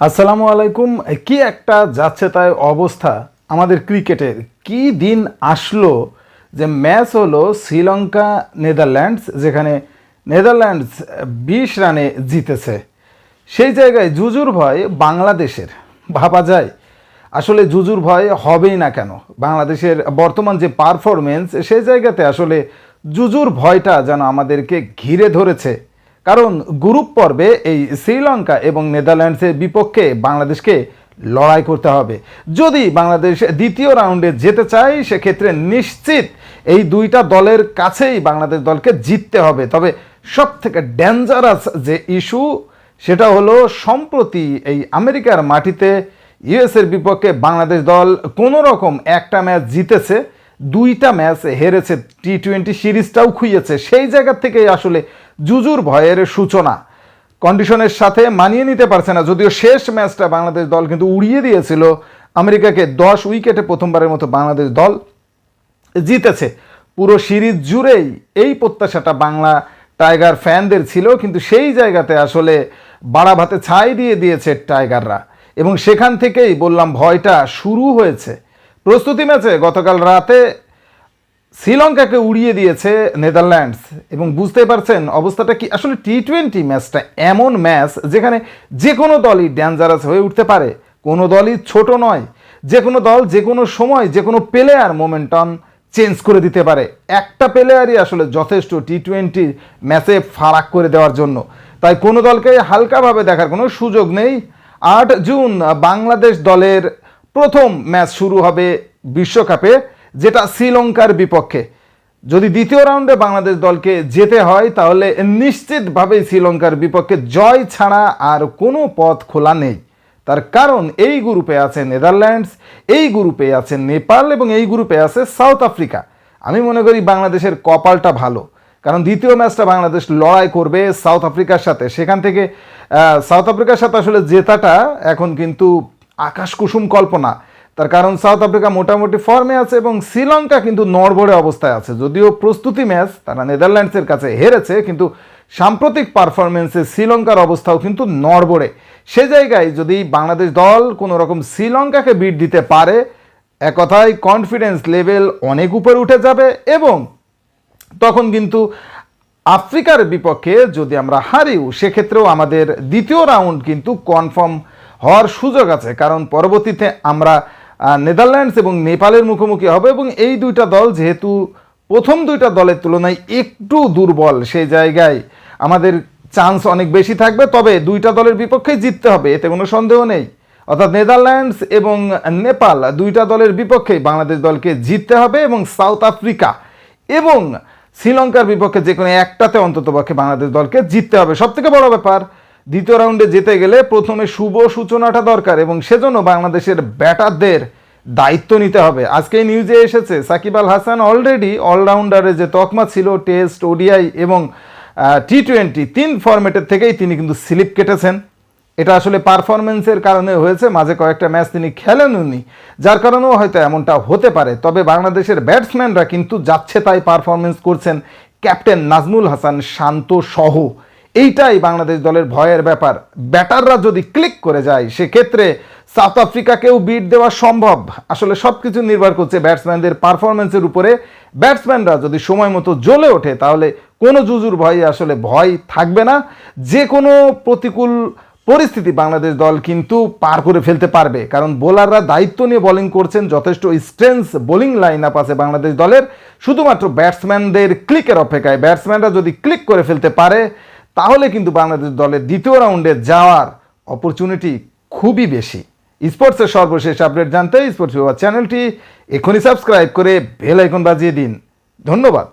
আসসালামু আলাইকুম। কি একটা যাচ্ছে তাই অবস্থা আমাদের ক্রিকেটের। কি দিন আসলো যে ম্যাচ হলো শ্রীলঙ্কা নেদারল্যান্ডস, যেখানে নেদারল্যান্ডস 20 রানে জিতেছে। সেই জায়গায় জুজুর ভয় বাংলাদেশের। ভাবা যায় আসলে জুজুর ভয় হবেই না কেন? বাংলাদেশের বর্তমান যে পারফরমেন্স, সেই জায়গাতে আসলে জুজুর ভয়টা যেন আমাদেরকে ঘিরে ধরেছে। কারণ গ্রুপ পর্বে এই শ্রীলঙ্কা এবং নেদারল্যান্ডসের বিপক্ষে বাংলাদেশকে লড়াই করতে হবে। যদি বাংলাদেশ দ্বিতীয় রাউন্ডে যেতে চায়, সেক্ষেত্রে নিশ্চিত এই দুইটা দলের কাছেই বাংলাদেশ দলকে জিততে হবে। তবে সব থেকে ডেঞ্জারাস যে ইস্যু, সেটা হলো সম্প্রতি এই আমেরিকার মাটিতে ইউএসের বিপক্ষে বাংলাদেশ দল কোনো রকম একটা ম্যাচ জিতেছে, দুইটা ম্যাচ হেরেছে, টি-20 সিরিজটাও খুইয়েছে। সেই জায়গা থেকেই আসলে জুজুর ভয়ের সূচনা। কন্ডিশনের সাথে মানিয়ে নিতে পারছে না, যদিও শেষ ম্যাচটা বাংলাদেশ দল কিন্তু উড়িয়ে দিয়েছিল আমেরিকাকে। 10 উইকেটে প্রথমবারের মতো বাংলাদেশ দল জিতেছে। পুরো সিরিজ জুড়েই এই প্রত্যাশাটা বাংলা টাইগার ফ্যানদের ছিল, কিন্তু সেই জায়গাতে আসলে বাড়া ভাতে ছাই দিয়ে দিয়েছে টাইগাররা, এবং সেখান থেকেই বললাম ভয়টা শুরু হয়েছে। প্রস্তুতি ম্যাচে গতকাল রাতে শ্রীলঙ্কাকে উড়িয়ে দিয়েছে নেদারল্যান্ডস, এবং বুঝতে পারছেন অবস্থাটা কি। আসলে টি-20 ম্যাচটা এমন ম্যাচ যেখানে যে কোনো দলই ডেঞ্জারাস হয়ে উঠতে পারে, কোনো দলই ছোট নয়। যে কোনো দল যে কোনো সময় যে কোনো প্লেয়ার মোমেন্টাম চেঞ্জ করে দিতে পারে। একটা প্লেয়ারই আসলে যথেষ্ট টি-20 ম্যাচে ফারাক করে দেওয়ার জন্য। তাই কোনো দলকে হালকাভাবে দেখার কোনো সুযোগ নেই। 8 জুন বাংলাদেশ দলের প্রথম ম্যাচ শুরু হবে বিশ্বকাপে, যেটা শ্রীলঙ্কার বিপক্ষে। যদি দ্বিতীয় রাউন্ডে বাংলাদেশ দলকে যেতে হয়, তাহলে নিশ্চিতভাবেই শ্রীলঙ্কার বিপক্ষে জয় ছাড়া আর কোনো পথ খোলা নেই। তার কারণ এই গ্রুপে আছে নেদারল্যান্ডস, এই গ্রুপে আছে নেপাল, এবং এই গ্রুপে আছে সাউথ আফ্রিকা। আমি মনে করি বাংলাদেশের কপালটা ভালো, কারণ দ্বিতীয় ম্যাচটা বাংলাদেশ লড়াই করবে সাউথ আফ্রিকার সাথে। সেখান থেকে সাউথ আফ্রিকার সাথে আসলে জেতাটা এখন কিন্তু আকাশ কুসুম কল্পনা। তার কারণ সাউথ আফ্রিকা মোটামুটি ফর্মে আছে এবং শ্রীলঙ্কা কিন্তু নড়বড়ে অবস্থায় আছে। যদিও প্রস্তুতি ম্যাচ তারা নেদারল্যান্ডসের কাছে হেরেছে, কিন্তু সাম্প্রতিক পারফরমেন্সে শ্রীলঙ্কার অবস্থাও কিন্তু নড়বড়ে। সে জায়গায় যদি বাংলাদেশ দল কোনো রকম শ্রীলঙ্কাকে বিট দিতে পারে, এক কথায় কনফিডেন্স লেভেল অনেক উপরে উঠে যাবে, এবং তখন কিন্তু আফ্রিকার বিপক্ষে যদি আমরা হারিও, সেক্ষেত্রেও আমাদের দ্বিতীয় রাউন্ড কিন্তু কনফার্ম হওয়ার সুযোগ আছে। কারণ পরবর্তীতে আমরা নেদারল্যান্ডস এবং নেপালের মুখোমুখি হবে, এবং এই দুইটা দল যেহেতু প্রথম দুইটা দলের তুলনায় একটু দুর্বল, সেই জায়গায় আমাদের চান্স অনেক বেশি থাকবে। তবে দুইটা দলের বিপক্ষেই জিততে হবে, এতে কোনো সন্দেহ নেই। অর্থাৎ নেদারল্যান্ডস এবং নেপাল দুইটা দলের বিপক্ষেই বাংলাদেশ দলকে জিততে হবে, এবং সাউথ আফ্রিকা এবং শ্রীলঙ্কার বিপক্ষে যে কোনো একটাতে অন্ততপক্ষে বাংলাদেশ দলকে জিততে হবে। সবথেকে বড় ব্যাপার, দ্বিতীয় রাউন্ডে যেতে গেলে প্রথমে শুভ সূচনাটা দরকার, এবং সেজন্য বাংলাদেশের ব্যাটারদের দায়িত্ব নিতে হবে। আজকে নিউজে এসেছে সাকিব আল হাসান অলরেডি অলরাউন্ডারের যে তকমা ছিল টেস্ট, ওডিআই এবং টি-20 3 ফরম্যাটের থেকেই তিনি কিন্তু স্লিপ কেটেছেন। এটা আসলে পারফরমেন্সের কারণে হয়েছে, মাঝে কয়েকটা ম্যাচ তিনি খেলেননি, যার কারণেও হয়তো এমনটা হতে পারে। তবে বাংলাদেশের ব্যাটসম্যানরা কিন্তু যাচ্ছে তাই পারফরমেন্স করছেন, ক্যাপ্টেন নাজমুল হাসান শান্ত সহ। এইটাই বাংলাদেশ দলের ভয়ের ব্যাপার। ব্যাটাররা যদি ক্লিক করে যায়, সেক্ষেত্রে সাউথ আফ্রিকাকেও বিট দেওয়া সম্ভব। আসলে সব কিছু নির্ভর করছে ব্যাটসম্যানদের পারফরমেন্সের উপরে। ব্যাটসম্যানরা যদি সময় মতো জ্বলে ওঠে, তাহলে কোনো জুজুর ভয়ে আসলে ভয় থাকবে না। যে কোনো প্রতিকূল পরিস্থিতি বাংলাদেশ দল কিন্তু পার করে ফেলতে পারবে, কারণ বোলাররা দায়িত্ব নিয়ে বোলিং করছেন। যথেষ্ট স্ট্রেংথ বোলিং লাইন আপ আছে বাংলাদেশ দলের, শুধুমাত্র ব্যাটসম্যানদের ক্লিকের অপেক্ষায়। ব্যাটসম্যানরা যদি ক্লিক করে ফেলতে পারে, তাহলে কিন্তু বাংলাদেশ দলের দ্বিতীয় রাউন্ডে যাওয়ার অপরচুনিটি খুবই বেশি। স্পোর্টসের সর্বশেষ আপডেট জানতে স্পোর্টস বিভাগ চ্যানেলটি এখনই সাবস্ক্রাইব করে বেল আইকন বাজিয়ে দিন। ধন্যবাদ।